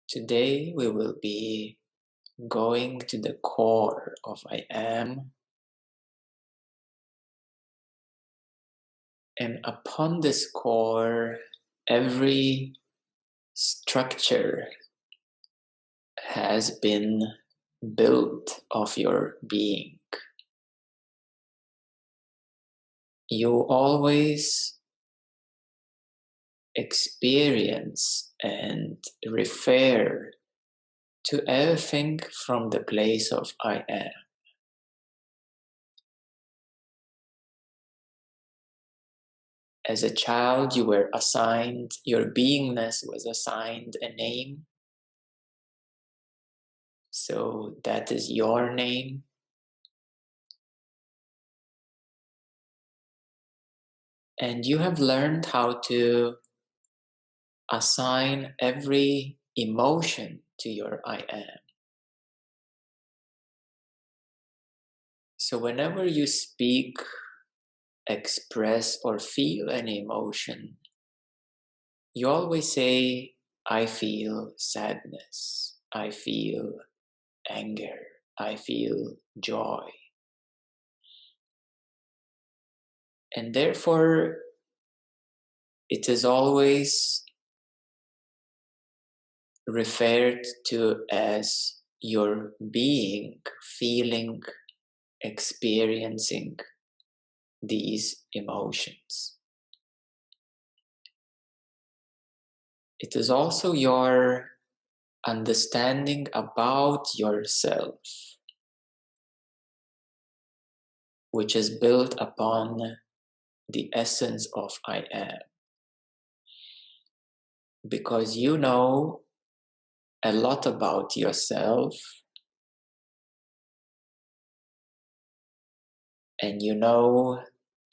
Today we will be going to the core of I am, and upon this core, every structure has been built of your being. You always experience and refer to everything from the place of I am. As a child, you were assigned, your beingness was assigned a name. So that is your name. And you have learned how to assign every emotion to your I am. So whenever you speak, express, or feel an emotion, you always say, I feel sadness, I feel anger, I feel joy. And therefore, it is always referred to as your being feeling, experiencing these emotions. It is also your understanding about yourself, which is built upon the essence of I am. Because you know a lot about yourself, and you know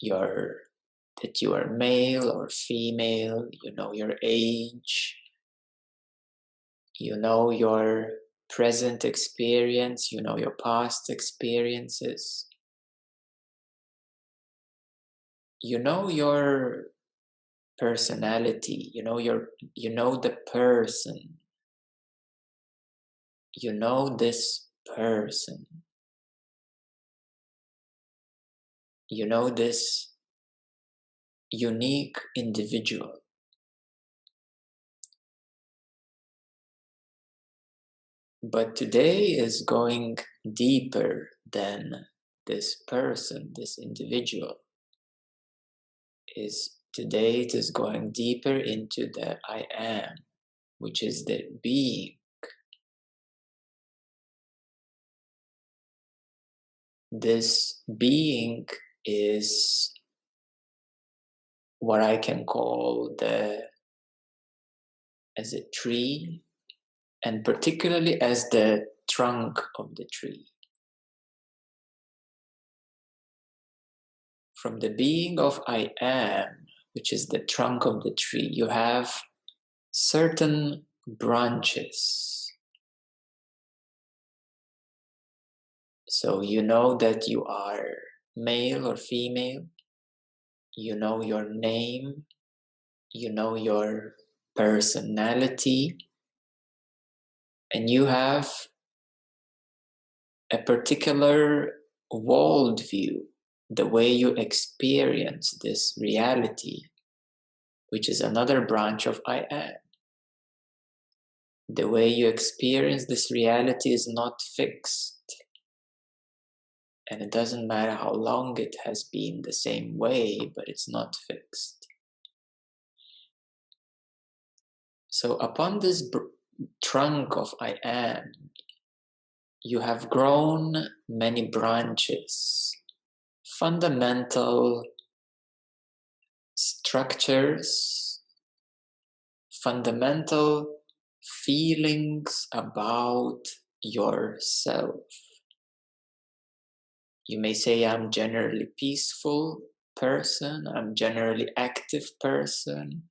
that you are male or female, you know your age, you know your present experience, you know your past experiences, you know your personality, you know the person, you know this person, you know this unique individual. But today is going deeper than this person, this individual. Today it is going deeper into the I am, which is the being. This being is what I can call as a tree, and particularly as the trunk of the tree. From the being of I am, which is the trunk of the tree, you have certain branches. So you know that you are male or female, you know your name, you know your personality, and you have a particular worldview, the way you experience this reality, which is another branch of I am. The way you experience this reality is not fixed. And it doesn't matter how long it has been the same way, but it's not fixed. So upon this trunk of I am, you have grown many branches, fundamental structures, fundamental feelings about yourself. You may say, I'm generally peaceful person, I'm generally active person,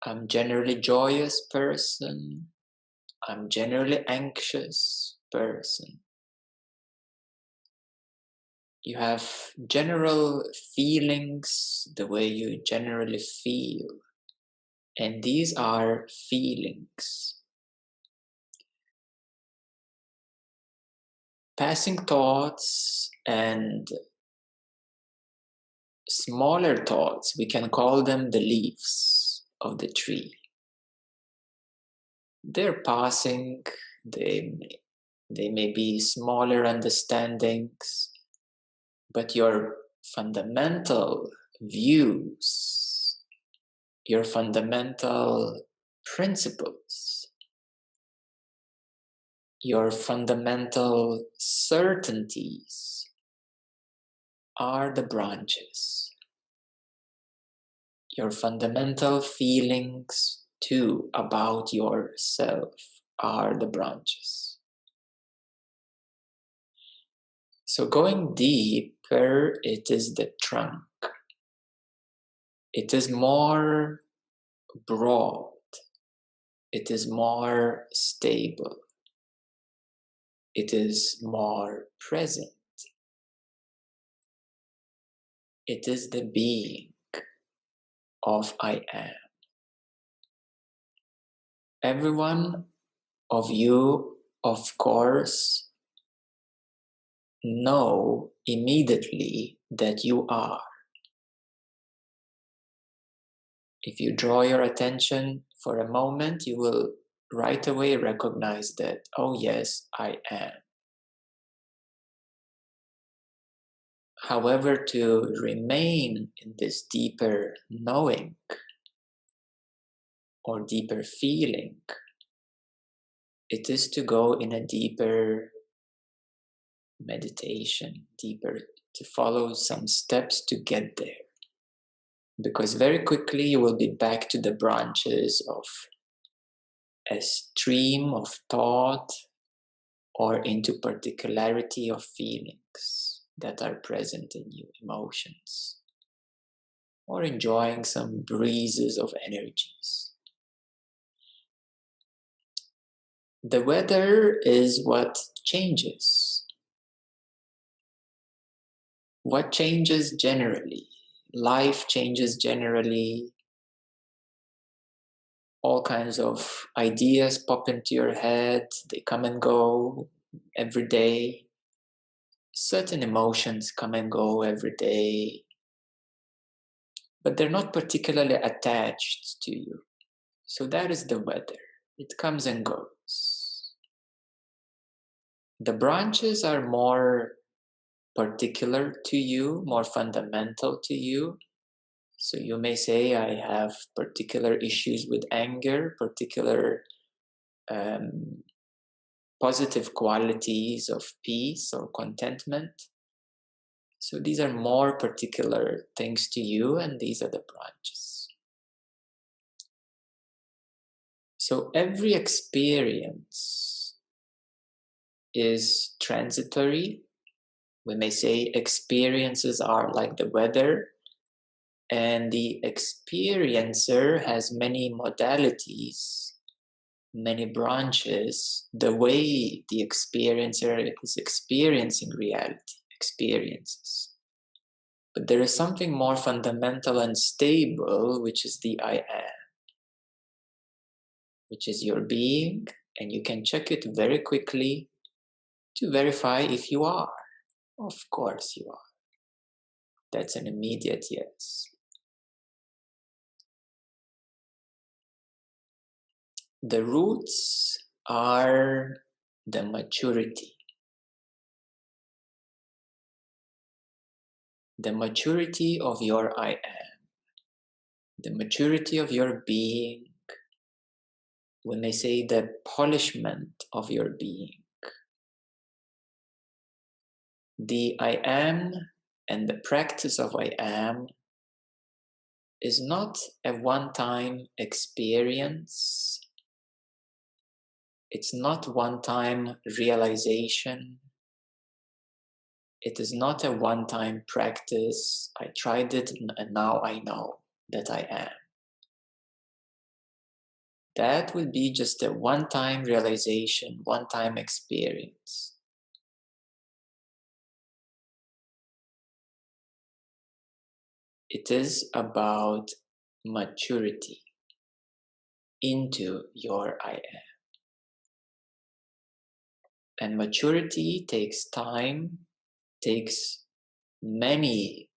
I'm generally joyous person, I'm generally anxious person. You have general feelings, the way you generally feel. And these are feelings. passing thoughts and smaller thoughts, we can call them the leaves of the tree. They're passing, they may be smaller understandings, but your fundamental views, your fundamental principles, your fundamental certainties are the branches. Your fundamental feelings too about yourself are the branches. So going deeper, it is the trunk. It is more broad. It is more stable. It is more present. It is the being of I am. Every one of you, of course, know immediately that you are. If you draw your attention for a moment, you will right away recognize that, oh yes, I am. However, to remain in this deeper knowing or deeper feeling, it is to go in a deeper meditation, deeper, to follow some steps to get there. Because very quickly you will be back to the branches of a stream of thought or into particularity of feelings that are present in you, emotions, or enjoying some breezes of energies. The weather is what changes. What changes generally? Life changes generally. All kinds of ideas pop into your head. They come and go every day. Certain emotions come and go every day. But they're not particularly attached to you. So that is the weather. It comes and goes. The branches are more particular to you, more fundamental to you. So you may say, I have particular issues with anger, particular positive qualities of peace or contentment. So these are more particular things to you, and these are the branches. So every experience is transitory. We may say experiences are like the weather, and the experiencer has many modalities, many branches, the way the experiencer is experiencing reality, experiences. But there is something more fundamental and stable, which is the I am, which is your being, and you can check it very quickly to verify if you are. Of course you are. That's an immediate yes. The roots are the maturity. The maturity of your I am. The maturity of your being. We may say the polishment of your being. The I am and the practice of I am is not a one-time experience. It's not one-time realization. It is not a one-time practice. I tried it and now I know that I am. That will be just a one-time realization, one-time experience. It is about maturity into your I am. And maturity takes time, takes many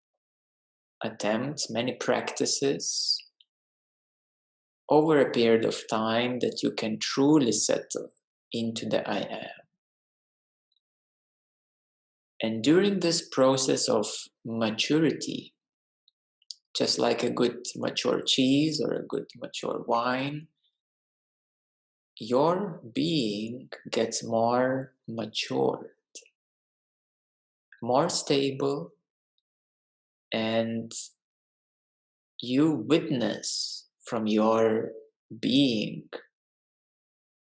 attempts, many practices over a period of time that you can truly settle into the I am. And during this process of maturity, just like a good mature cheese or a good mature wine, your being gets more mature, more stable, and you witness from your being,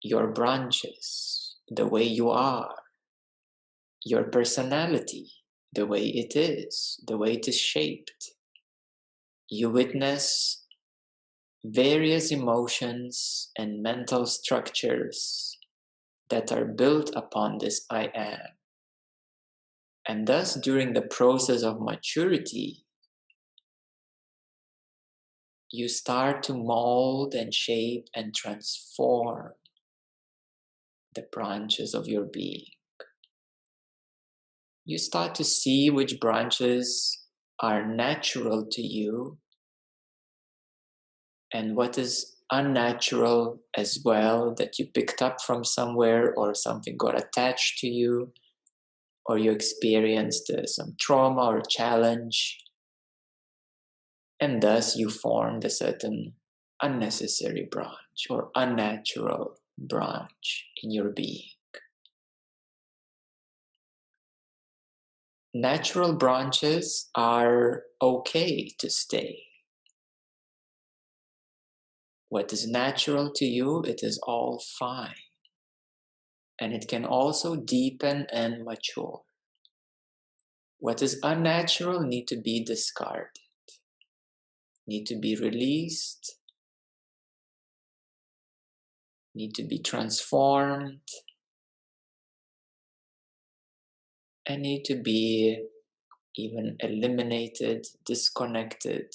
your branches, the way you are, your personality, the way it is shaped. You witness various emotions and mental structures that are built upon this I am. And thus, during the process of maturity, you start to mold and shape and transform the branches of your being. You start to see which branches are natural to you and what is unnatural as well, that you picked up from somewhere, or something got attached to you, or you experienced some trauma or challenge, and thus you formed a certain unnecessary branch or unnatural branch in your being. Natural branches are okay to stay. What is natural to you, it is all fine. And it can also deepen and mature. What is unnatural need to be discarded, need to be released, need to be transformed, and need to be even eliminated, disconnected,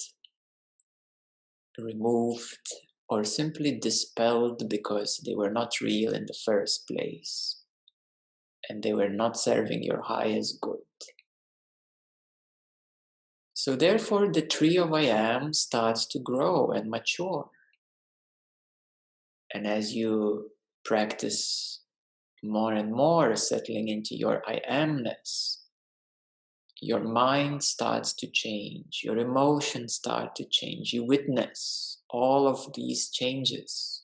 removed, or simply dispelled because they were not real in the first place and they were not serving your highest good. So therefore, the tree of I am starts to grow and mature. And as you practice more and more settling into your I amness, your mind starts to change, your emotions start to change. You witness all of these changes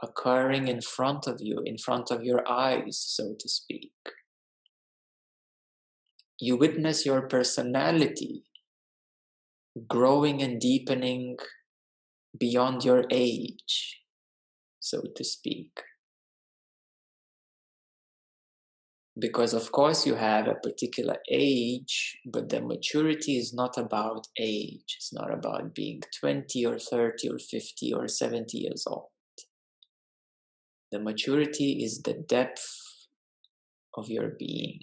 occurring in front of you, in front of your eyes, so to speak. You witness your personality growing and deepening beyond your age, so to speak. Because of course you have a particular age, but the maturity is not about age. It's not about being 20 or 30 or 50 or 70 years old. The maturity is the depth of your being.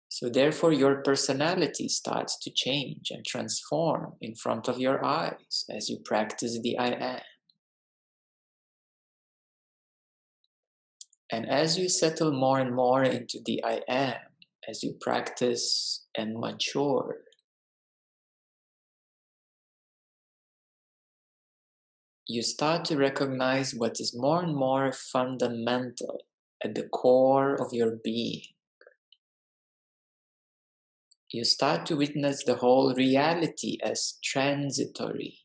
So therefore your personality starts to change and transform in front of your eyes as you practice the I am. And as you settle more and more into the I am, as you practice and mature, you start to recognize what is more and more fundamental at the core of your being. You start to witness the whole reality as transitory.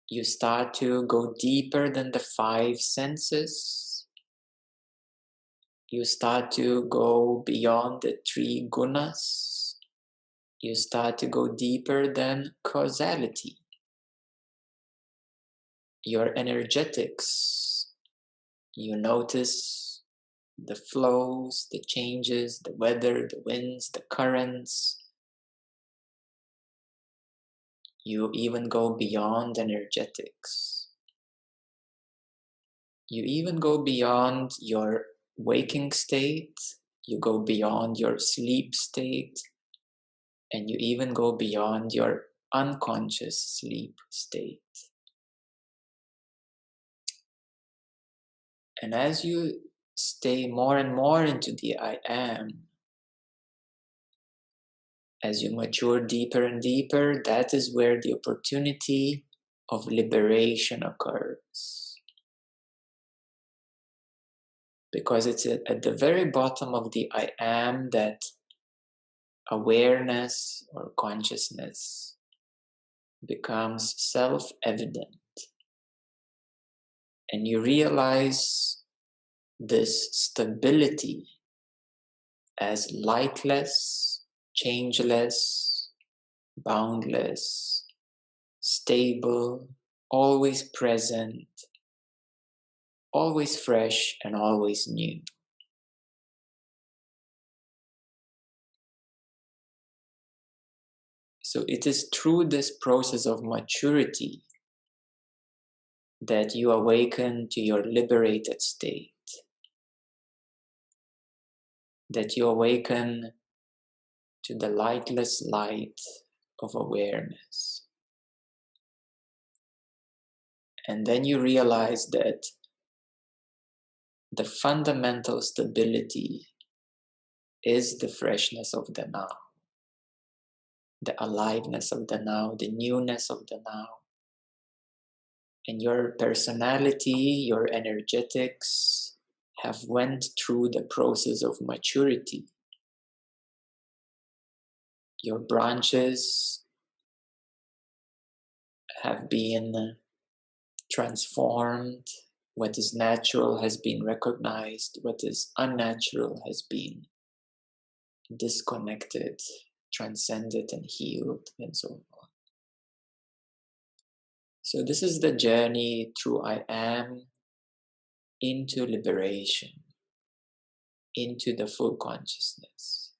You start to go deeper than the five senses. You start to go beyond the three gunas. You start to go deeper than causality. Your energetics. You notice the flows, the changes, the weather, the winds, the currents. You even go beyond energetics. You even go beyond your waking state. You go beyond your sleep state. And you even go beyond your unconscious sleep state. And as you stay more and more into the I am. As you mature deeper and deeper, that is where the opportunity of liberation occurs. Because it's at the very bottom of the I am that awareness or consciousness becomes self-evident. And you realize this stability as lightless, changeless, boundless, stable, always present, always fresh, and always new. So it is through this process of maturity that you awaken to your liberated state, that you awaken to the lightless light of awareness. And then you realize that the fundamental stability is the freshness of the now, the aliveness of the now, the newness of the now. And your personality, your energetics have went through the process of maturity. Your branches have been transformed. What is natural has been recognized. What is unnatural has been disconnected, transcended, and healed, and so on. So this is the journey through I am into liberation, into the full consciousness.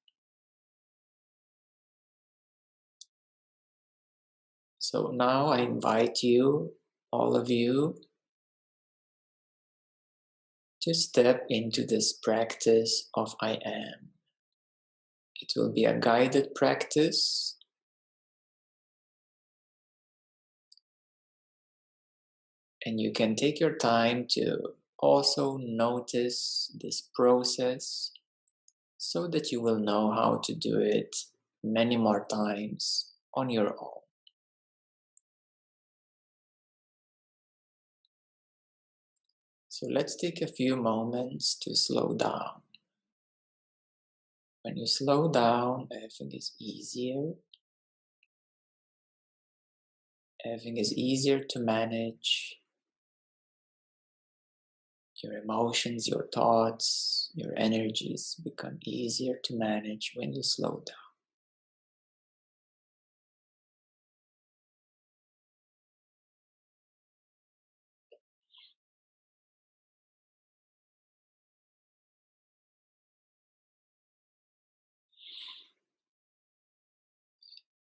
So now I invite you, all of you, to step into this practice of I am. It will be a guided practice. And you can take your time to also notice this process so that you will know how to do it many more times on your own. So let's take a few moments to slow down. When you slow down, everything is easier. Everything is easier to manage. Your emotions, your thoughts, your energies become easier to manage when you slow down.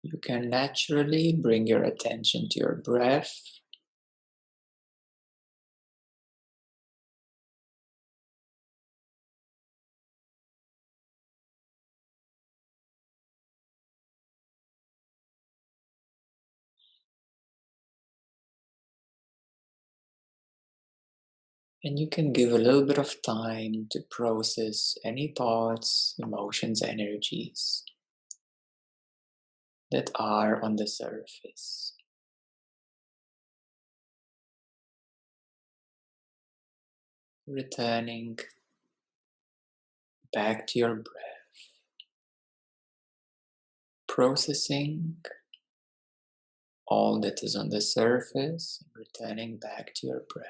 You can naturally bring your attention to your breath. And you can give a little bit of time to process any thoughts, emotions, energies that are on the surface. Returning back to your breath. Processing all that is on the surface, and returning back to your breath.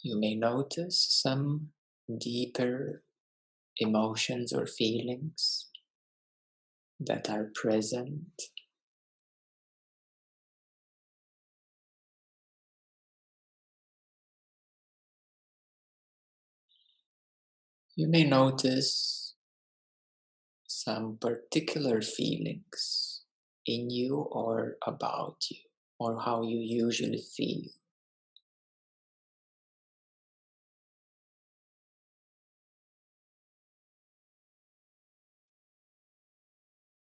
You may notice some deeper emotions or feelings that are present. You may notice some particular feelings in you or about you, or how you usually feel.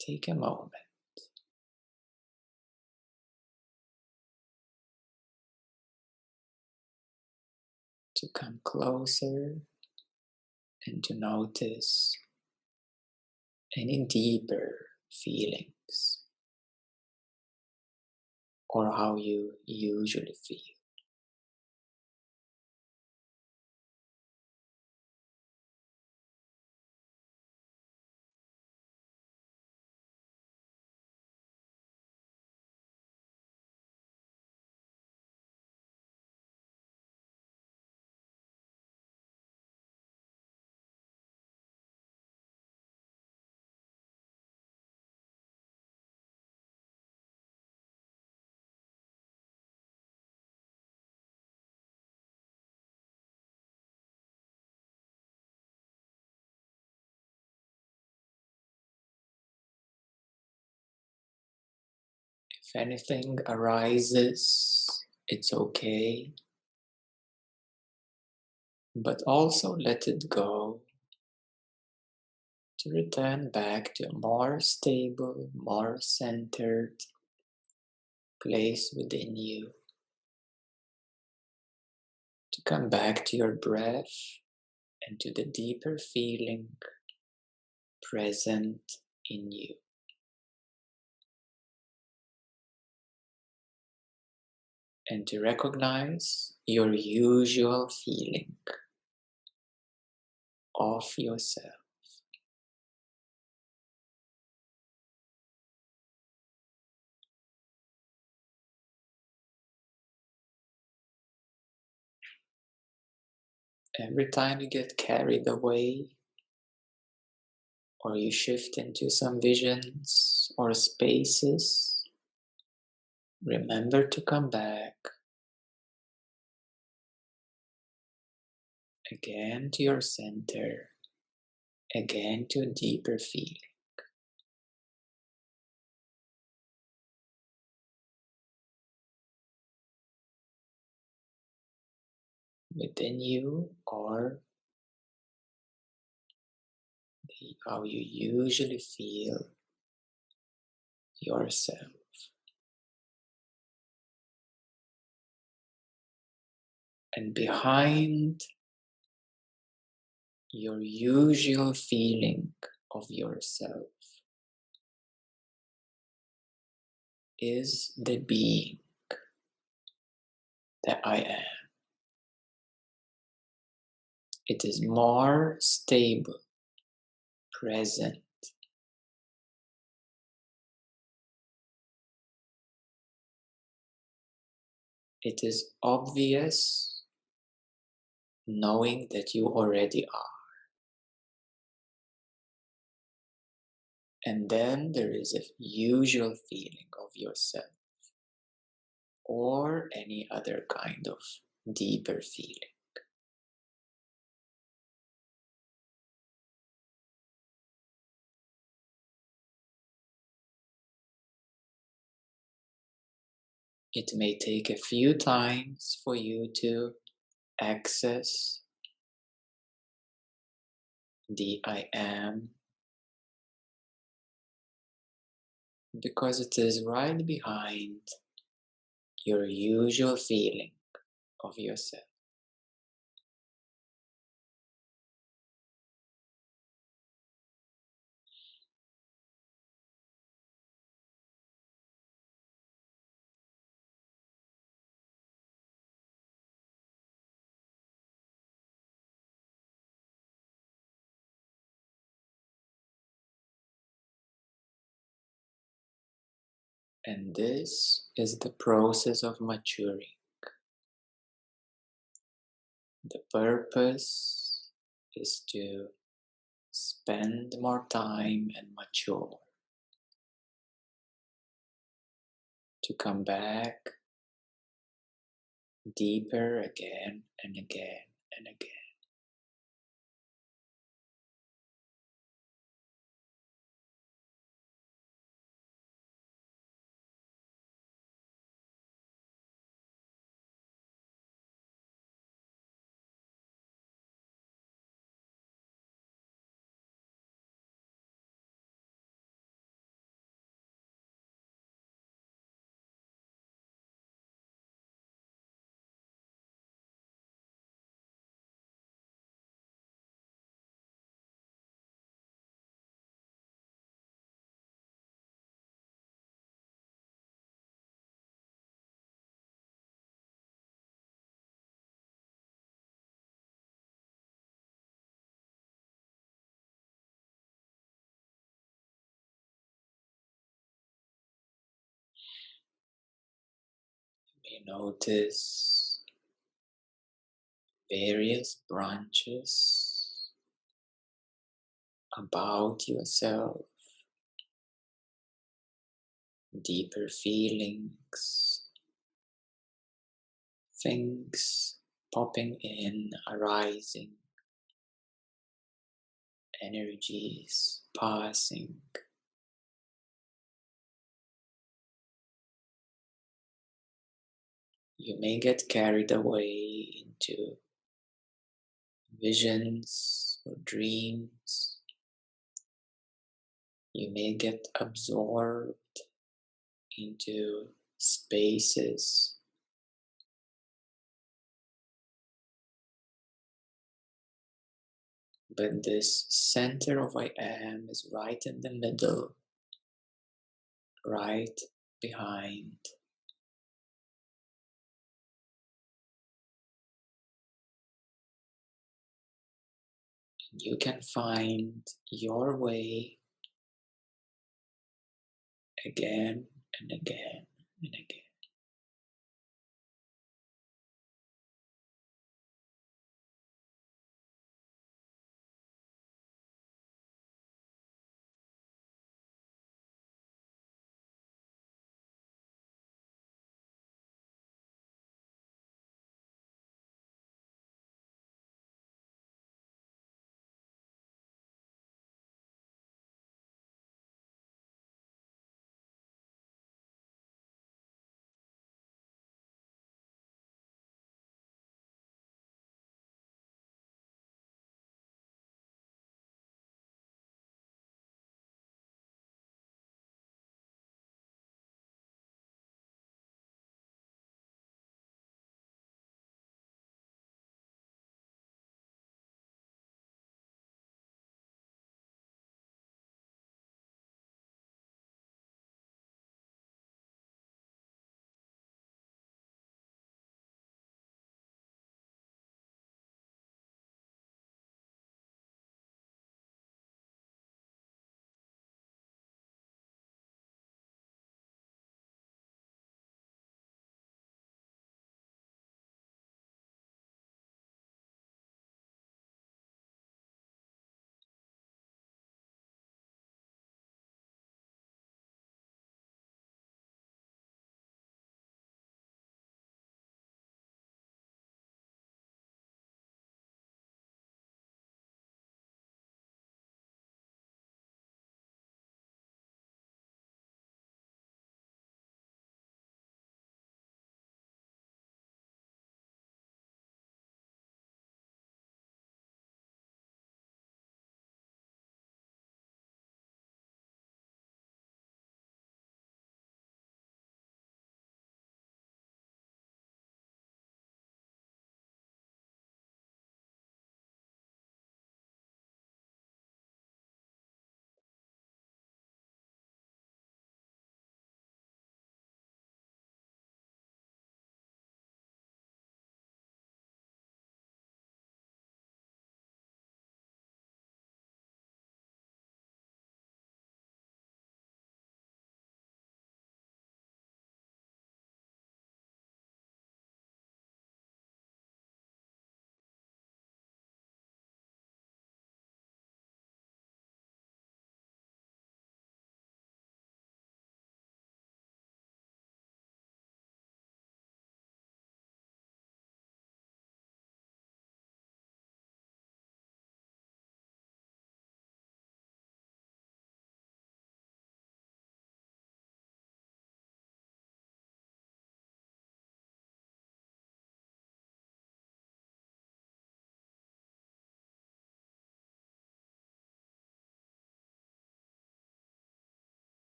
Take a moment to come closer and to notice any deeper feelings or how you usually feel. If anything arises, it's okay, but also let it go to return back to a more stable, more centered place within you, to come back to your breath and to the deeper feeling present in you. And to recognize your usual feeling of yourself. Every time you get carried away, or you shift into some visions or spaces, remember to come back again to your center, again to a deeper feeling. Within you, or how you usually feel yourself. And behind your usual feeling of yourself is the being that I am. It is more stable, present. It is obvious, knowing that you already are. And then there is a usual feeling of yourself, or any other kind of deeper feeling. It may take a few times for you to access the I am, because it is right behind your usual feeling of yourself. And this is the process of maturing. The purpose is to spend more time and mature, to come back deeper again and again and again. You notice various branches about yourself, deeper feelings, things popping in, arising, energies passing. You may get carried away into visions or dreams. You may get absorbed into spaces. But this center of I am is right in the middle, right behind. You can find your way again and again and again.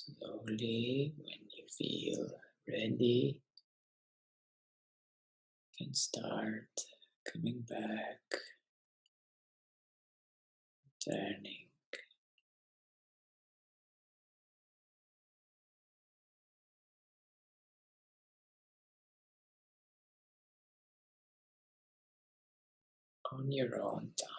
Slowly, when you feel ready, you can start coming back, turning. On your own time.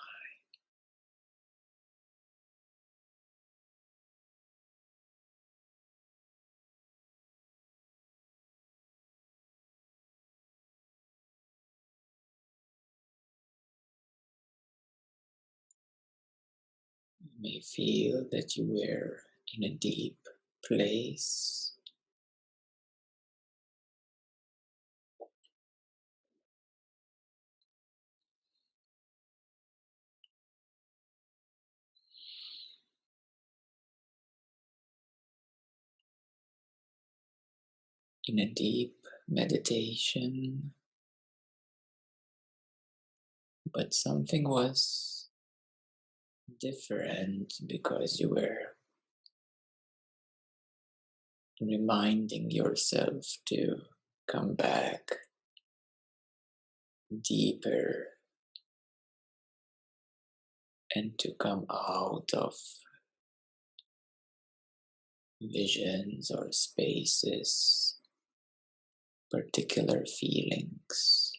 You may feel that you were in a deep place, in a deep meditation, but something was different because you were reminding yourself to come back deeper and to come out of visions or spaces, particular feelings.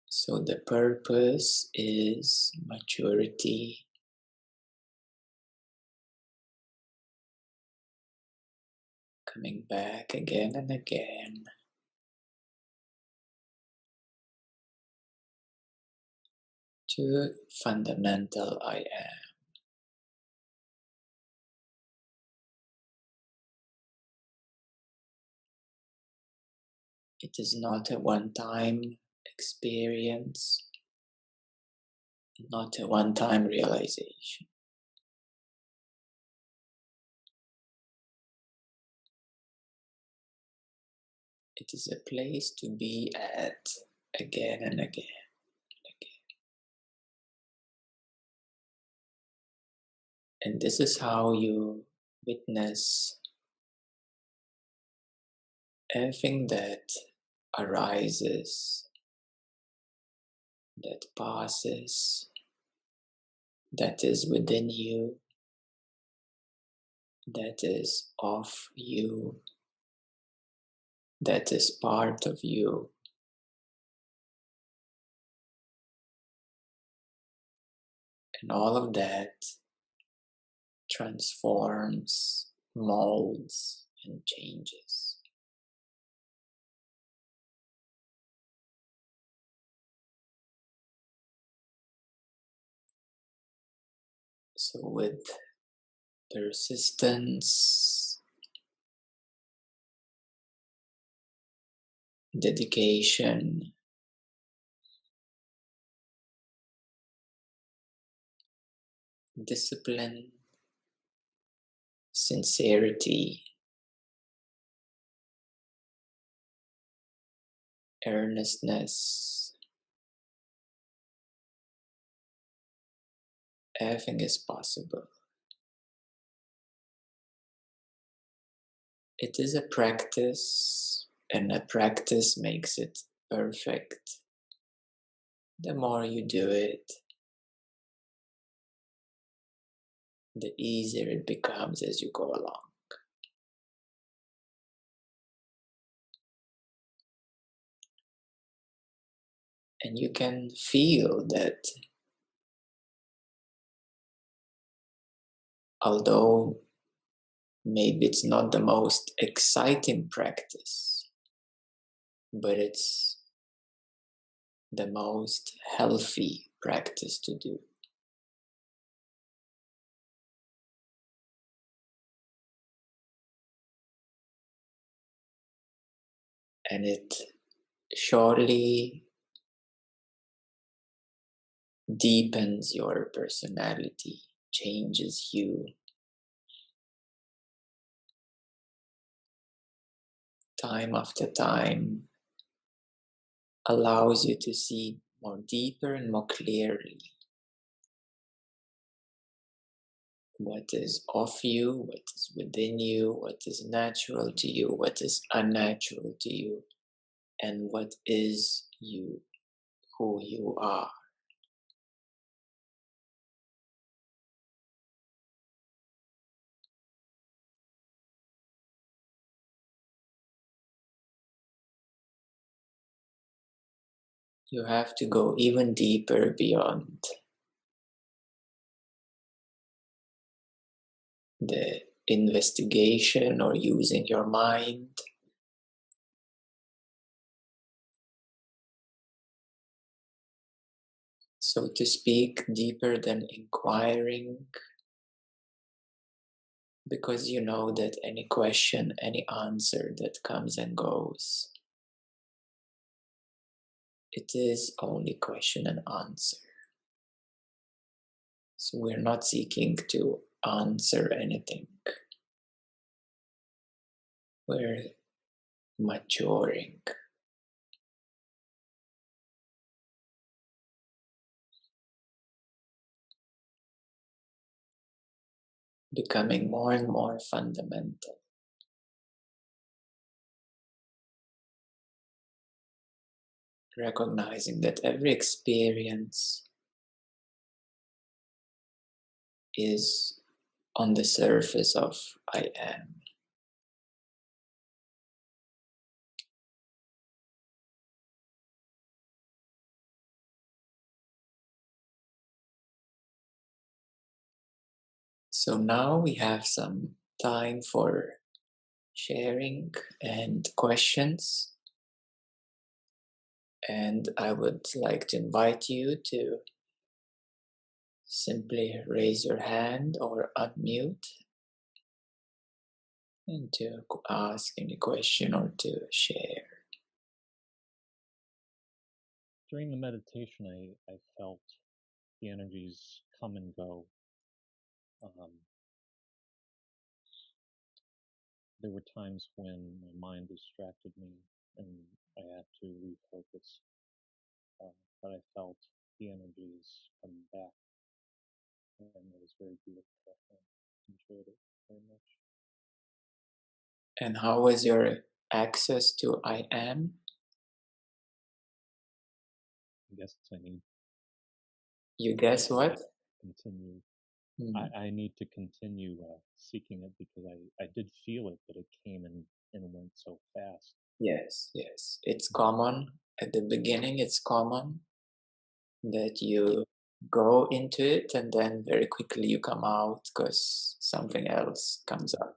So the purpose is maturity, coming back again and again to fundamental I am. It is not a one-time experience, not a one-time realization. It is a place to be at again and again and again. And this is how you witness everything that arises, that passes, that is within you, that is of you, that is part of you. And all of that transforms, molds, and changes. So with persistence, dedication, discipline, sincerity, earnestness, everything is possible. It is a practice, and a practice makes it perfect. The more you do it, the easier it becomes as you go along. And you can feel that although maybe it's not the most exciting practice, but it's the most healthy practice to do. And it surely deepens your personality, changes you. Time after time, allows you to see more deeper and more clearly what is of you, what is within you, what is natural to you, what is unnatural to you, and what is you, who you are. You have to go even deeper beyond the investigation or using your mind. So to speak, deeper than inquiring, because you know that any question, any answer that comes and goes, it is only question and answer. So we're not seeking to answer anything. We're maturing. Becoming more and more fundamental. Recognizing that every experience is on the surface of I am. So now we have some time for sharing and questions. And I would like to invite you to simply raise your hand or unmute and to ask any question or to share. During the meditation, I felt the energies come and go. There were times when my mind distracted me and I had to refocus, but I felt the energies come back, and it was very beautiful. I enjoyed it very much. And how was your access to I am? I guess I need You guess what? continue. Hmm. I need to continue seeking it because I did feel it, but it came and went so fast. Yes, yes. It's common. At the beginning, it's common that you go into it and then very quickly you come out because something else comes up.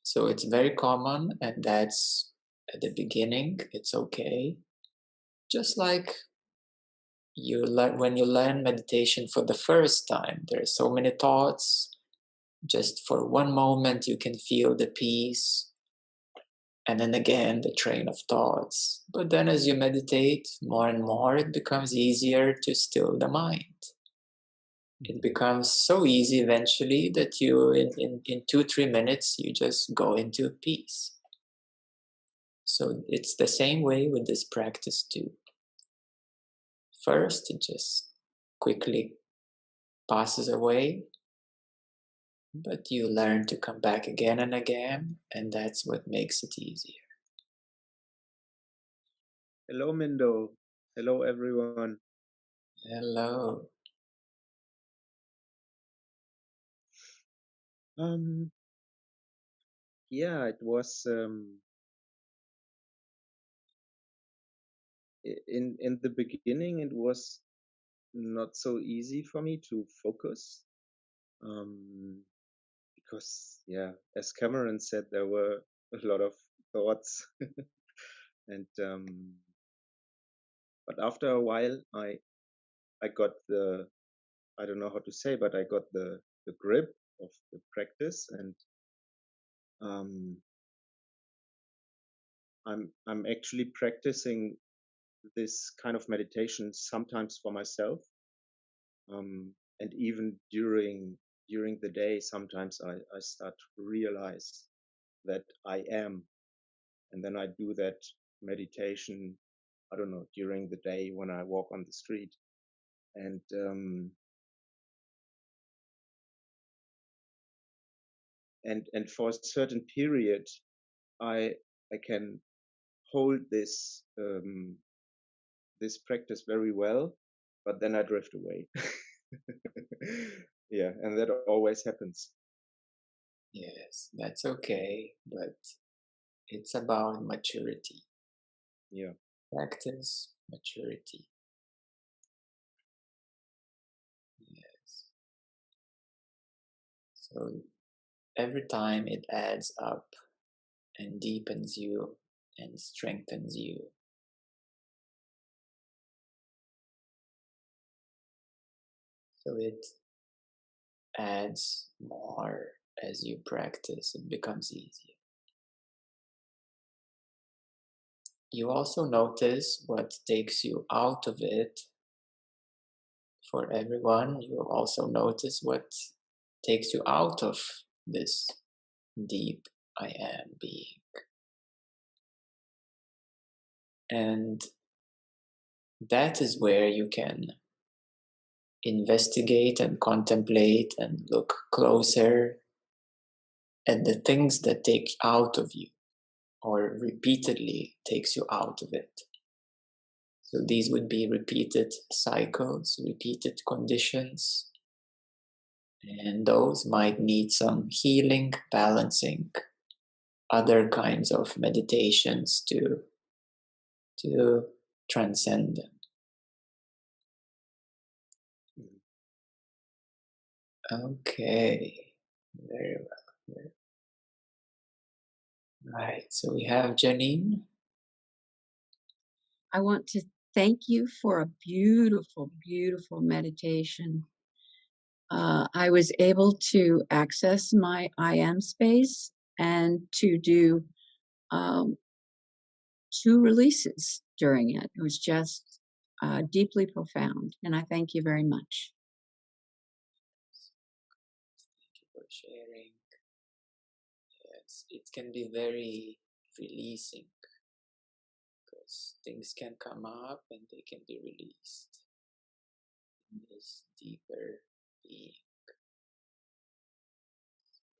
So it's very common, and that's at the beginning, it's okay. Just like you learn when you learn meditation for the first time, there are so many thoughts. Just for one moment, you can feel the peace, and then again the train of thoughts. But then as you meditate more and more, it becomes easier to still the mind. It becomes so easy eventually that you in 2-3 minutes you just go into peace. So it's the same way with this practice too. First it just quickly passes away, but you learn to come back again and again, and that's what makes it easier. Hello, Mindo. Hello, everyone. Hello. Yeah, it was in the beginning. It was not so easy for me to focus because, yeah, as Cameron said, there were a lot of thoughts, and but after a while, I got the, I don't know how to say, but I got the grip of the practice, and um, I'm actually practicing this kind of meditation sometimes for myself, and even during the day, sometimes I start to realize that I am, And then I do that meditation, I don't know, during the day when I walk on the street. And for a certain period, I can hold this this practice very well, but then I drift away. Yeah, and that always happens. Yes, that's okay, but it's about maturity. Yeah. Practice, maturity. Yes. So every time it adds up and deepens you and strengthens you. So it adds more as you practice, it becomes easier. You also notice what takes you out of it. For everyone, you also notice what takes you out of this deep I am being. And that is where you can investigate and contemplate and look closer at the things that take out of you or repeatedly takes you out of it. So these would be repeated cycles, repeated conditions, and those might need some healing, balancing, other kinds of meditations to transcend them. Okay, very well. Right, so we have Janine. I want to thank you for a beautiful, beautiful meditation. I was able to access my I am space and to do 2 releases during it. It was just deeply profound, and I thank you very much. Thank you for sharing. Yes, it can be very releasing because things can come up and they can be released in this deeper being.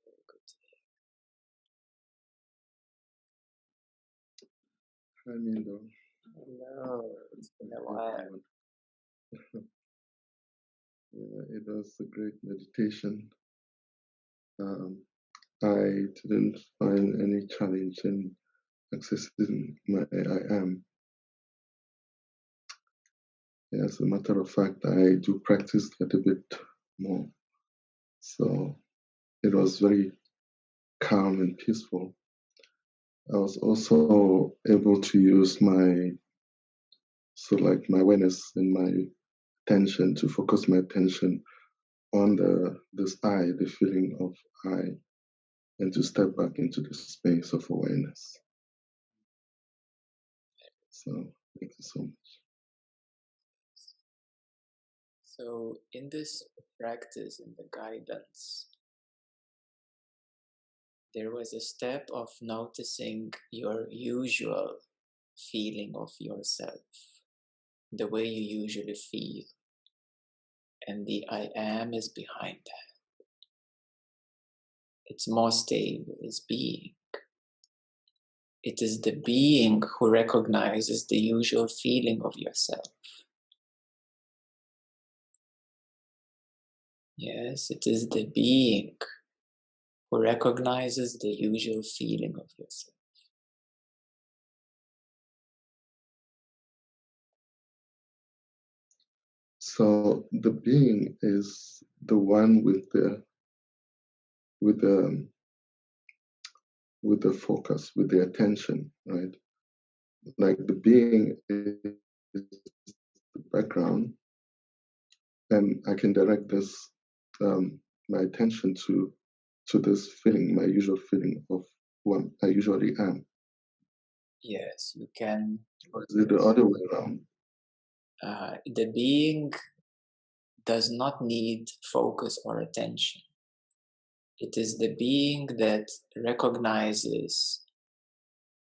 Very good to Hi, Mindo. hear. Hello, it's been a while. Yeah, it was a great meditation. I didn't find any challenge in accessing my I am. As a matter of fact, I do practice that a bit more. So it was very calm and peaceful. I was also able to use my awareness and my attention to focus my attention on this I, the feeling of I, and to step back into the space of awareness. So thank you so much. So in this practice, in the guidance, there was a step of noticing your usual feeling of yourself, the way you usually feel. And the I am is behind that. It's more stable, it's being. It is the being who recognizes the usual feeling of yourself. Yes, it is the being who recognizes the usual feeling of yourself. So the being is the one with the focus, with the attention, right? Like the being is the background, and I can direct this my attention to this feeling, my usual feeling of who I usually am. Yes, you can. Or is it the other way around? The being does not need focus or attention. It is the being that recognizes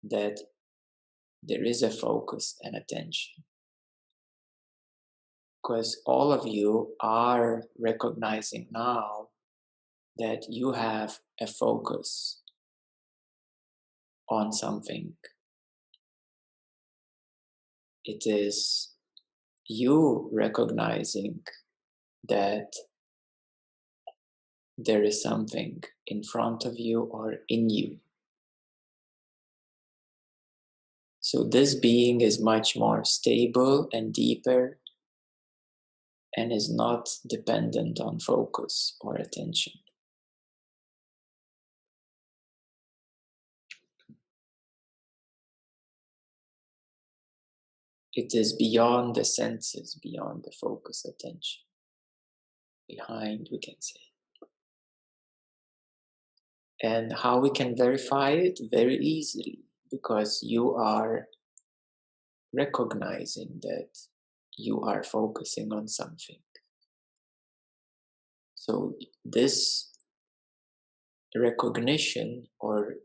that there is a focus and attention. Because all of you are recognizing now that you have a focus on something. It is you recognizing that there is something in front of you or in you. So this being is much more stable and deeper and is not dependent on focus or attention. It is beyond the senses, beyond the focus, attention. Behind, we can say. And how we can verify it? Very easily, because you are recognizing that you are focusing on something. So this recognition, or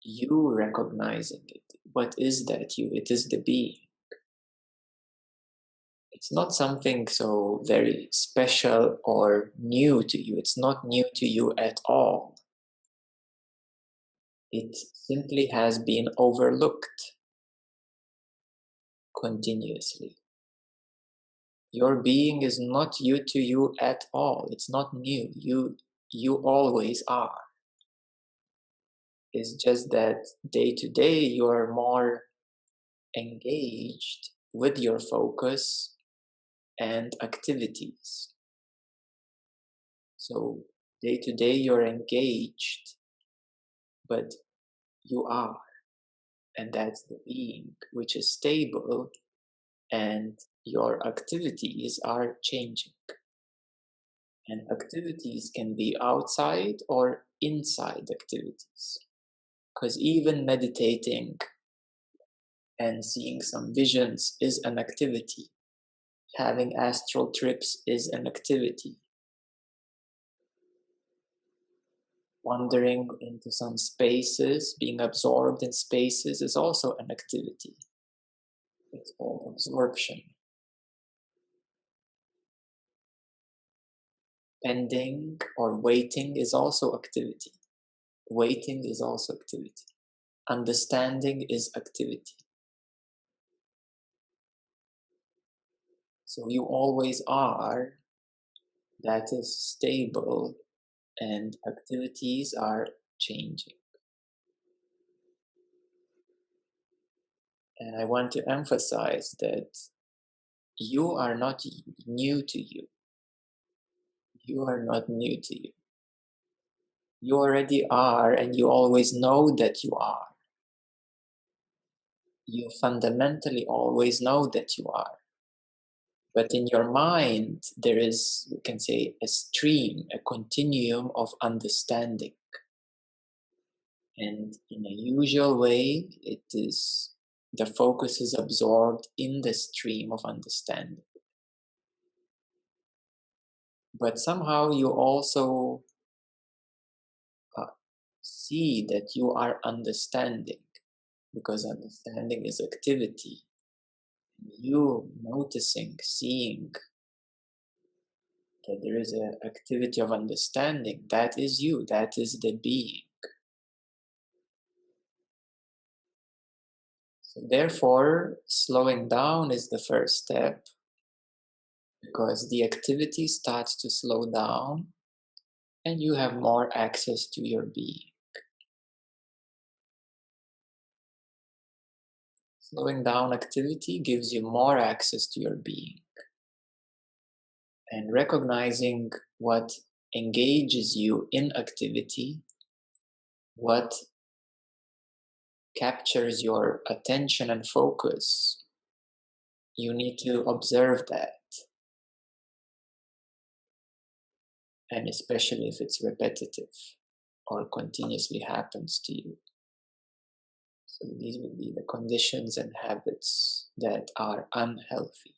you recognizing it, what is that you? It is the being. It's not something so very special or new to you. It's not new to you at all. It simply has been overlooked continuously. Your being is not new to you at all. It's not new. You always are. It's just that day to day you are more engaged with your focus and activities. So day to day you're engaged, but you are. And that's the being, which is stable, and your activities are changing. And activities can be outside or inside activities. Because even meditating and seeing some visions is an activity. Having astral trips is an activity. Wandering into some spaces, being absorbed in spaces is also an activity. It's called absorption. Pending or waiting is also activity. Waiting is also activity. Understanding is activity. So you always are. That is stable, and activities are changing. And I want to emphasize that you are not new to you. You are not new to you. You already are, and you always know that you are. You fundamentally always know that you are. But in your mind, there is, we can say, a stream, a continuum of understanding. And in a usual way, it is the focus is absorbed in the stream of understanding. But somehow you also see that you are understanding, because understanding is activity. You noticing, seeing that there is an activity of understanding, that is you, that is the being. So therefore, slowing down is the first step, because the activity starts to slow down and you have more access to your being. Slowing down activity gives you more access to your being. And recognizing what engages you in activity, what captures your attention and focus, you need to observe that. And especially if it's repetitive or continuously happens to you. So these would be the conditions and habits that are unhealthy.